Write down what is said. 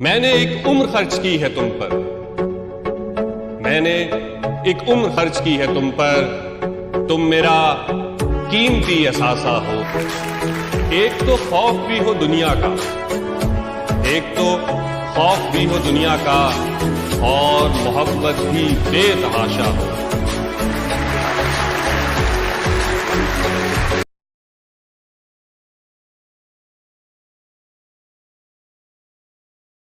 मैंने एक उम्र खर्च की है तुम पर, मैंने एक उम्र खर्च की है तुम पर, तुम मेरा कीमती असासा हो। एक तो खौफ भी हो दुनिया का, एक तो खौफ भी हो दुनिया का, और मोहब्बत भी बेतहाशा हो।